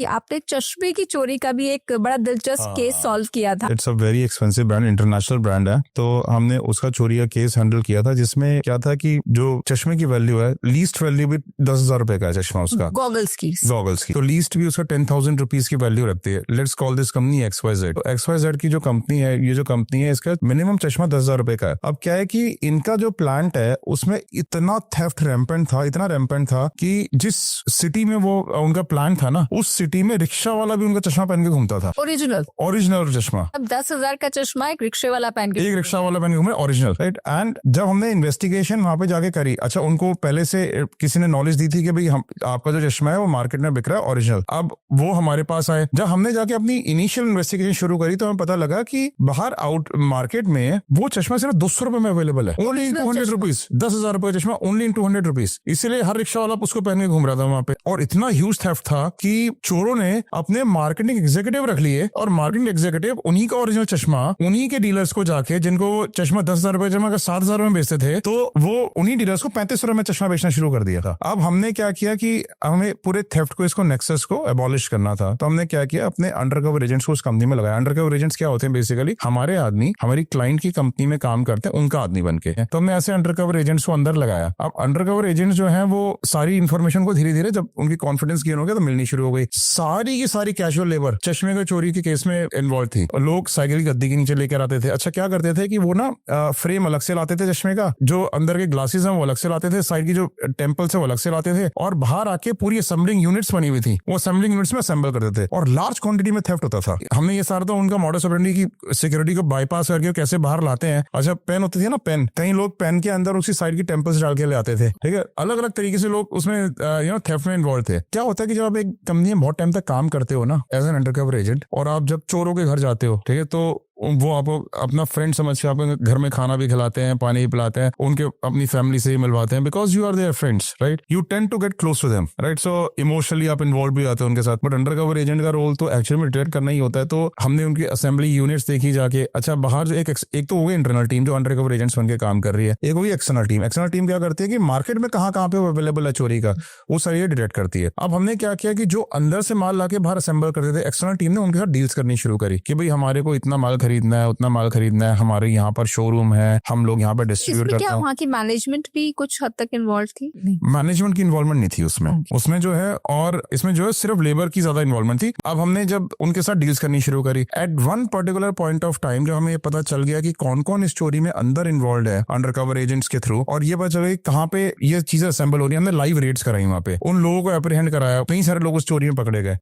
कि आपने चश्मे की चोरी का भी एक बड़ा दिलचस्प केस सॉल्व किया था। It's a very expensive brand, international brand है, तो हमने उसका चोरी का केस हैंडल किया था, जिसमें क्या था कि जो चश्मे की वैल्यू है, लीस्ट वैल्यू भी 10,000 रुपए का है चश्मा उसका, गॉगल्स की तो लीस्ट भी उसका 10,000 रुपीज की वैल्यू रखती है। Let's call this company XYZ। तो XYZ की जो कंपनी है, ये जो कंपनी है, इसका मिनिमम चश्मा 10,000 रुपए का है। अब क्या है कि इनका जो प्लांट है उसमें इतना थेफ्ट रैम्पेंट था, इतना रैम्पेंट था कि जिस सिटी में वो उनका प्लांट था ना, उस सिटी में रिक्शा वाला भी उनका चश्मा पहन के घूमता था। ओरिजिनल चश्मा। अब 10,000 का चश्मा एक रिक्शे वाला पहन के, एक रिक्शा वाला पहन के घूमे, ओरिजिनल, राइट। एंड जब हमने इन्वेस्टिगेशन वहां पे जाके करी, अच्छा उनको पहले से किसी ने नॉलेज दी थी कि भाई हम आपका जो चश्मा है वो मार्केट में बिक रहा है ओरिजिनल। अब वो हमारे पास आए, जब हमने जाके अपनी इनिशियल इन्वेस्टिगेशन शुरू करी तो हमें पता लगा कि बाहर आउट मार्केट में वो चश्मा सिर्फ 200 रुपए में अवेलेबल है, ओनली 200 रुपीज। 10,000 रुपए चश्मा ओनली 200 रुपीज। इसलिए हर रिक्शा वाला उसको पहन के घूम रहा था वहां पे। और इतना ह्यूज थेफ्ट था कि चोरों ने अपने मार्केटिंग एग्जीक्यूटिव रख लिए, और मार्केटिंग एग्जीक्यूटिव उन्हीं का ओरिजिनल चश्मा उन्हीं के डीलर्स को जाके, जिनको चश्मा 10,000 रुपए चश्मा का 7,000 में बेचते थे, तो वो उन्हीं डीलर्स को 35 रुपए में चश्मा बेचना शुरू कर दिया था। अब हमने क्या किया कि हमें पूरे थेफ्ट को, इसको नेक्सस को एबॉलिश करना था, तो हमने क्या किया, अपने अंडरकवर एजेंट्स को उस कंपनी में लगाया। अंडरकवर एजेंट्स क्या होते हैं? बेसिकली हमारे आदमी हमारी क्लाइंट की कंपनी में काम करते हैं, उनका आदमी बन के। तो हमने ऐसे अंडरकवर एजेंट्स को अंदर लगाया। अब अंडरकवर एजेंट्स जो है वो सारी इन्फॉर्मेशन को धीरे धीरे, जब उनकी कॉन्फिडेंस गेन हो गया, तो मिलनी शुरू हो गई। सारी की सारी कैजुअल लेबर चश्मे की चोरी के केस में इन्वॉल्व थी। और लोग साइकिल की गद्दी के नीचे लेकर आते थे। अच्छा क्या करते थे कि वो ना फ्रेम अलग से लाते थे चश्मे का, जो अंदर के ग्लासेस हैं वो अलग से लाते थे, साइड की जो टेम्पल्स है वो अलग से लाते थे, और बाहर आके पूरी असेंबलिंग यूनिट्स बनी हुई थी, वो असेंबलिंग यूनिट्स में असेंबल करते थे, और लार्ज क्वांटिटी में थेफ्ट होता था। हमने ये सारा तो उनका मॉडस ऑपरेंडी की सिक्योरिटी को बाईपास करके कैसे बाहर लाते हैं। अच्छा पेन होती थी ना, पेन, कई लोग पेन के अंदर उसी साइड की टेम्पल्स डाल के ले आते थे, ठीक है। अलग अलग तरीके से लोग उसमें थेफ्ट में इन्वॉल्व थे। क्या होता है कि जब आप एक कंपनी में बहुत टाइम तक काम करते हो ना एज एन अंडरकवर एजेंट, और आप जब चोरों के घर जाते हो, ठीक है, तो वो आपको अपना फ्रेंड समझ के आपको घर में खाना भी खिलाते हैं, पानी भी पिलाते हैं, उनके अपनी फैमिली से ही मिलवाते हैं, because you are their friends, right. You tend to get close to them, right. So emotionally आप इन्वॉल्व भी आते हो उनके साथ। बट अंडरकवर एजेंट का रोल तो एक्चुअली में डिटेक्ट करना ही होता है। तो हमने उनकी असेंबली यूनिट्स देखी जाके। अच्छा बाहर जो एक तो हो गई इंटरनल टीम जो अंडरकवर एजेंट्स बन के काम कर रही है, एक होगी एक्सटर्नल टीम। एक्सटर्नल टीम क्या करती है कि मार्केट में कहाँ पे अवेलेबल है चोरी का, वो सारी डिटेक्ट करती है। अब हमने क्या किया कि जो अंदर से माल लाके बाहर असेंबल करते थे, एक्सटर्नल टीम ने उनके साथ डील्स करनी शुरू करी कि भाई हमारे को इतना माल खरीदना है, उतना माल खरीदना है, हमारे यहाँ पर शोरूम है, हम लोग यहाँ पर डिस्ट्रीब्यूट करते हैं। वहाँ की मैनेजमेंट भी कुछ हद तक इन्वॉल्व थी? मैनेजमेंट की इन्वॉल्वमेंट नहीं थी उसमें। उसमें जो है, और इसमें जो है सिर्फ लेबर की ज्यादा इन्वॉल्वमेंट थी। अब हमने जब उनके साथ डील्स करनी शुरू करी, at one particular point of time जब हमें ये पता चल गया कि कौन कौन इस चोरी में अंदर इन्वॉल्व है अंडरकवर एजेंट्स के थ्रू, और ये पता चल गया कहाँ पे ये चीजें असेंबल हो रही है, हमने लाइव रेड्स कराई वहाँ पे, उन लोगों को एप्रीहेंड कराया, कई सारे लोग उस चोरी में पकड़े गए।